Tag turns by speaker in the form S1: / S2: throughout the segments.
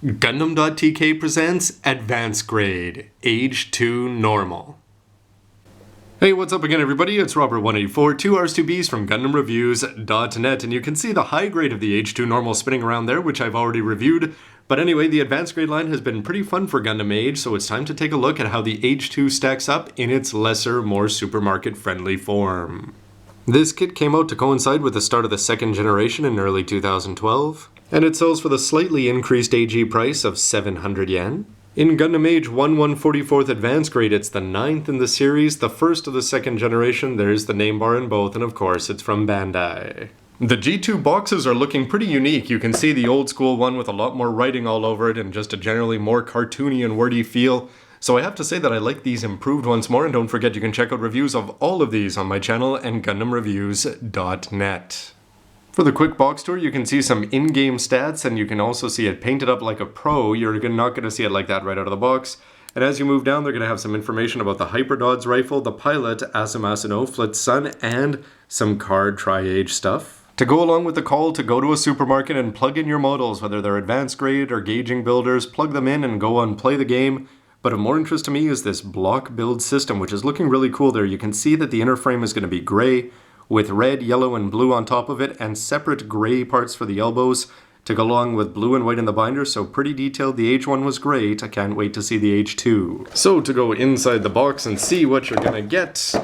S1: Gundam.tk presents Advanced Grade, Age-2 Normal. Hey, what's up again everybody? It's Robert184, 2Rs2Bs from GundamReviews.net, and you can see the high grade of the Age-2 Normal spinning around there, which I've already reviewed. But anyway, the Advanced Grade line has been pretty fun for Gundam Age, so it's time to take a look at how the Age-2 stacks up in its lesser, more supermarket-friendly form. This kit came out to coincide with the start of the second generation in early 2012, and it sells for the slightly increased AG price of 700 yen. In Gundam Age 1/144th Advanced Grade, it's the 9th in the series, the first of the second generation. There's the name bar in both, and of course it's from Bandai. The G2 boxes are looking pretty unique. You can see the old school one with a lot more writing all over it and just a generally more cartoony and wordy feel. So I have to say that I like these improved ones more, and don't forget you can check out reviews of all of these on my channel and gundamreviews.net. For the quick box tour, you can see some in-game stats, and you can also see it painted up like a pro. You're not going to see it like that right out of the box. And as you move down, they're going to have some information about the Hyperdod's rifle, the pilot, Asuma Asano, Flit's son, and some card tri-age stuff. To go along with the call to go to a supermarket and plug in your models, whether they're advanced grade or gauging builders, plug them in and go and play the game. But of more interest to me is this block build system, which is looking really cool there. You can see that the inner frame is going to be gray, with red, yellow, and blue on top of it, and separate gray parts for the elbows to go along with blue and white in the binder, so pretty detailed. The H1 was great. I can't wait to see the H2. So to go inside the box and see what you're gonna get,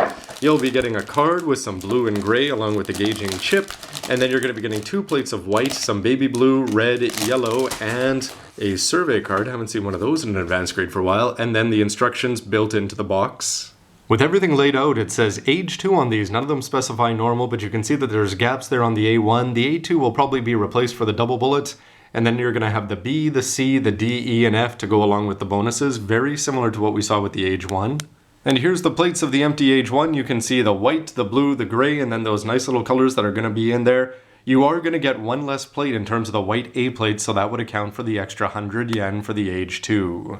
S1: you'll be getting a card with some blue and gray along with the gauging chip, and then you're gonna be getting 2 plates of white, some baby blue, red, yellow, and a survey card. I haven't seen one of those in an advanced grade for a while, and then the instructions built into the box. With everything laid out, it says Age-2 on these. None of them specify normal, but you can see that there's gaps there on the A1. The A2 will probably be replaced for the double bullet, and then you're going to have the B, the C, the D, E, and F to go along with the bonuses, very similar to what we saw with the Age-1. And here's the plates of the empty Age-1. You can see the white, the blue, the gray, and then those nice little colors that are going to be in there. You are going to get one less plate in terms of the white A plate, so that would account for the extra 100 yen for the Age-2.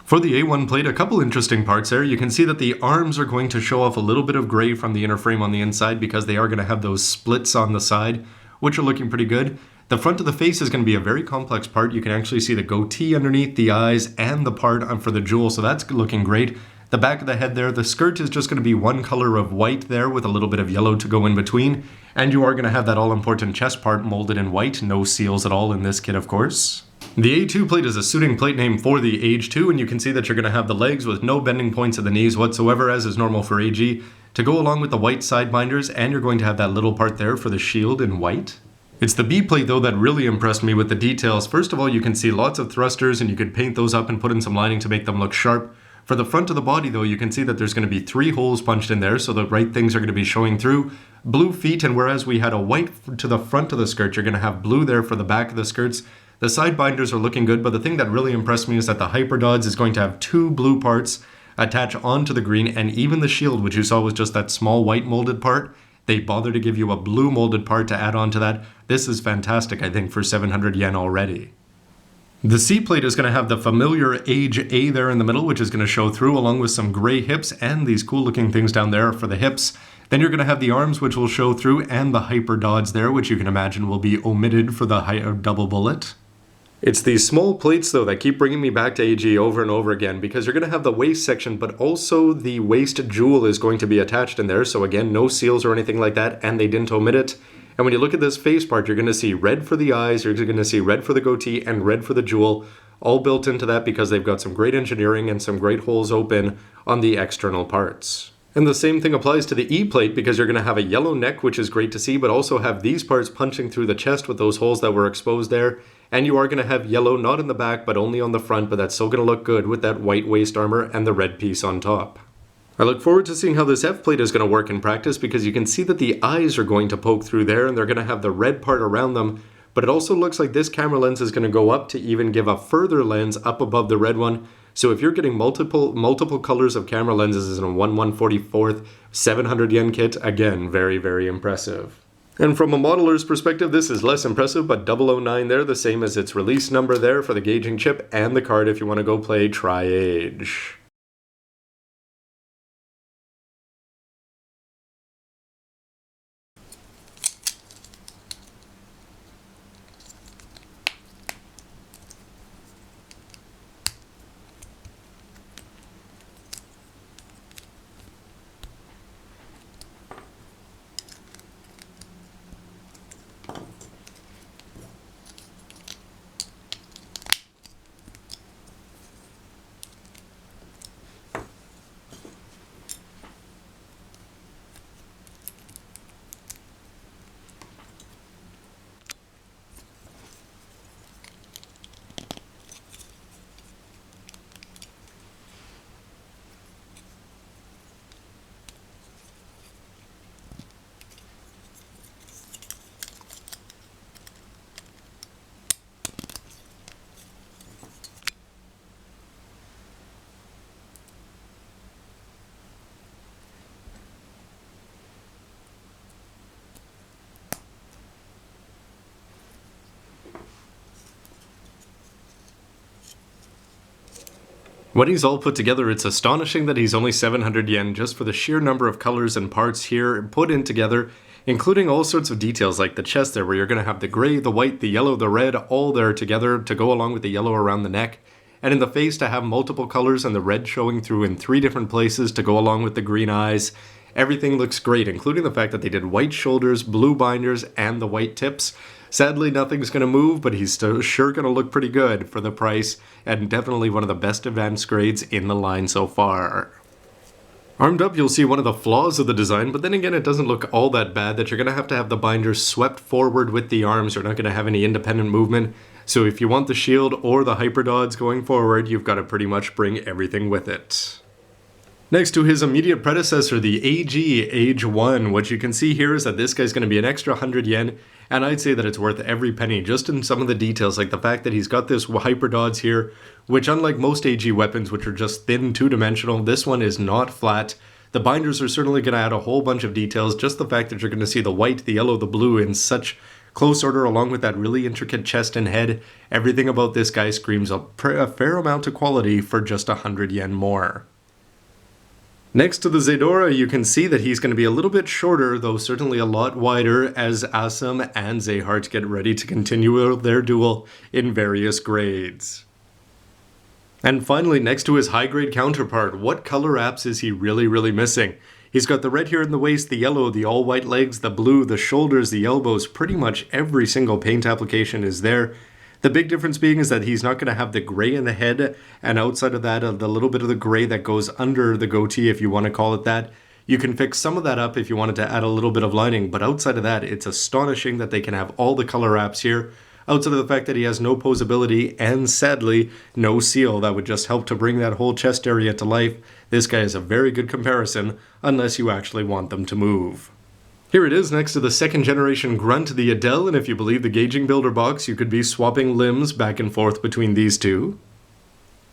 S1: For the A1 plate, a couple interesting parts there. You can see that the arms are going to show off a little bit of gray from the inner frame on the inside because they are going to have those splits on the side, which are looking pretty good. The front of the face is going to be a very complex part. You can actually see the goatee underneath, the eyes, and the part for the jewel, so that's looking great. The back of the head there, the skirt is just going to be one color of white there with a little bit of yellow to go in between. And you are going to have that all-important chest part molded in white. No seals at all in this kit, of course. The A2 plate is a suiting plate name for the Age-2, and you can see that you're going to have the legs with no bending points at the knees whatsoever, as is normal for AG, to go along with the white side binders, and you're going to have that little part there for the shield in white. It's the B plate, though, that really impressed me with the details. First of all, you can see lots of thrusters, and you could paint those up and put in some lining to make them look sharp. For the front of the body, though, you can see that there's going to be 3 holes punched in there, so the right things are going to be showing through. Blue feet, and whereas we had a white to the front of the skirt, you're going to have blue there for the back of the skirts. The side binders are looking good, but the thing that really impressed me is that the Hyperdods is going to have 2 blue parts attach onto the green, and even the shield, which you saw was just that small white molded part, they bothered to give you a blue molded part to add on to that. This is fantastic, I think, for 700 yen already. The C plate is going to have the familiar Age A there in the middle, which is going to show through, along with some gray hips and these cool looking things down there for the hips. Then you're going to have the arms, which will show through, and the Hyperdods there, which you can imagine will be omitted for the double bullet. It's these small plates, though, that keep bringing me back to AG over and over again, because you're going to have the waist section, but also the waist jewel is going to be attached in there. So again, no seals or anything like that, and they didn't omit it. And when you look at this face part, you're going to see red for the eyes, you're going to see red for the goatee, and red for the jewel, all built into that because they've got some great engineering and some great holes open on the external parts. And the same thing applies to the E plate, because you're going to have a yellow neck, which is great to see, but also have these parts punching through the chest with those holes that were exposed there. And you are going to have yellow, not in the back, but only on the front, but that's still going to look good with that white waist armor and the red piece on top. I look forward to seeing how this F plate is going to work in practice, because you can see that the eyes are going to poke through there, and they're going to have the red part around them, but it also looks like this camera lens is going to go up to even give a further lens up above the red one. So if you're getting multiple colors of camera lenses in a 1/144th 700 yen kit, again, very, very impressive. And from a modeler's perspective, this is less impressive, but 009 there, the same as its release number there for the gauging chip and the card if you want to go play Tri-Age. When he's all put together, it's astonishing that he's only 700 yen just for the sheer number of colors and parts here put in together, including all sorts of details like the chest there where you're going to have the gray, the white, the yellow, the red all there together to go along with the yellow around the neck. And in the face to have multiple colors and the red showing through in 3 different places to go along with the green eyes. Everything looks great, including the fact that they did white shoulders, blue binders, and the white tips. Sadly, nothing's going to move, but he's still sure going to look pretty good for the price, and definitely one of the best advanced grades in the line so far. Armed up, you'll see one of the flaws of the design, but then again, it doesn't look all that bad that you're going to have the binders swept forward with the arms. You're not going to have any independent movement. So if you want the shield or the hyperdods going forward, you've got to pretty much bring everything with it. Next to his immediate predecessor, the AGE Age-1, what you can see here is that this guy's going to be an extra 100 yen, and I'd say that it's worth every penny just in some of the details, like the fact that he's got this hyperdods here, which unlike most AG weapons, which are just thin two-dimensional, this one is not flat. The binders are certainly going to add a whole bunch of details, just the fact that you're going to see the white, the yellow, the blue in such close order along with that really intricate chest and head. Everything about this guy screams a fair amount of quality for just 100 yen more. Next to the Zedora, you can see that he's going to be a little bit shorter, though certainly a lot wider, as Asum and Zehart get ready to continue their duel in various grades. And finally, next to his high-grade counterpart, what color apps is he really missing? He's got the red here in the waist, the yellow, the all-white legs, the blue, the shoulders, the elbows, pretty much every single paint application is there. The big difference being is that he's not going to have the gray in the head, and outside of that, the little bit of the gray that goes under the goatee, if you want to call it that. You can fix some of that up if you wanted to add a little bit of lining, but outside of that, it's astonishing that they can have all the color apps here, outside of the fact that he has no posability, and sadly, no seal that would just help to bring that whole chest area to life. This guy is a very good comparison, unless you actually want them to move. Here it is next to the second generation grunt, the Adele, and if you believe the gauging builder box, you could be swapping limbs back and forth between these two.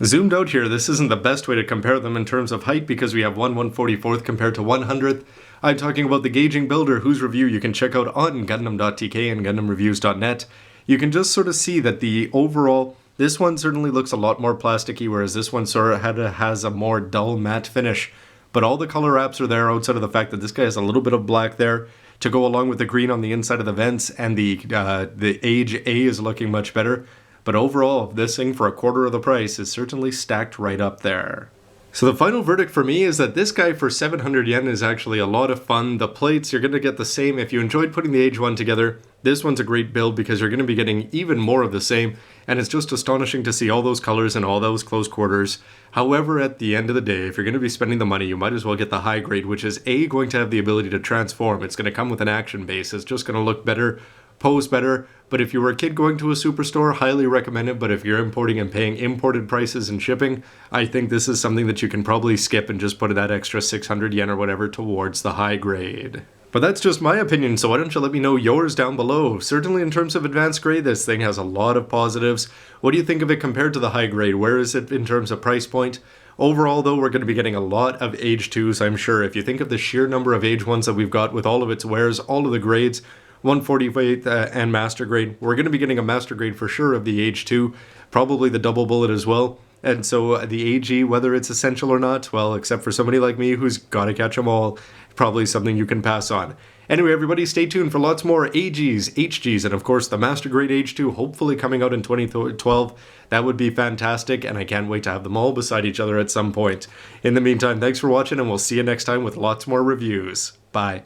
S1: Zoomed out here, this isn't the best way to compare them in terms of height because we have 1/144th compared to 100th. I'm talking about the gauging builder whose review you can check out on gundam.tk and gundamreviews.net. You can just sort of see that the overall, this one certainly looks a lot more plasticky, whereas this one sort of has a more dull matte finish. But all the color apps are there outside of the fact that this guy has a little bit of black there to go along with the green on the inside of the vents, and the Age A is looking much better. But overall, this thing for a quarter of the price is certainly stacked right up there. So the final verdict for me is that this guy for 700 yen is actually a lot of fun. The plates, you're going to get the same. If you enjoyed putting the Age 1 together, this one's a great build because you're going to be getting even more of the same. And it's just astonishing to see all those colors and all those close quarters. However, at the end of the day, if you're going to be spending the money, you might as well get the high grade, which is going to have the ability to transform. It's going to come with an action base. It's just going to look better, pose better. But if you were a kid going to a superstore, highly recommend it. But if you're importing and paying imported prices and shipping, I think this is something that you can probably skip and just put that extra 600 yen or whatever towards the high grade. But that's just my opinion, so why don't you let me know yours down below. Certainly in terms of advanced grade, this thing has a lot of positives. What do you think of it compared to the high grade? Where is it in terms of price point? Overall, though, we're going to be getting a lot of Age 2s, I'm sure. If you think of the sheer number of Age 1s that we've got with all of its wares, all of the grades, 148th and Master Grade, we're going to be getting a Master Grade for sure of the Age 2, probably the double bullet as well. And so the AG, whether it's essential or not, well, except for somebody like me who's got to catch them all, probably something you can pass on. Anyway, everybody, stay tuned for lots more AGs, HGs, and of course the Master Grade Age 2 hopefully coming out in 2012. That would be fantastic, and I can't wait to have them all beside each other at some point. In the meantime, thanks for watching, and we'll see you next time with lots more reviews. Bye.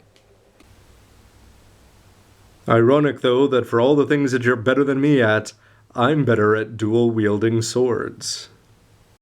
S1: Ironic, though, that for all the things that you're better than me at, I'm better at dual-wielding swords.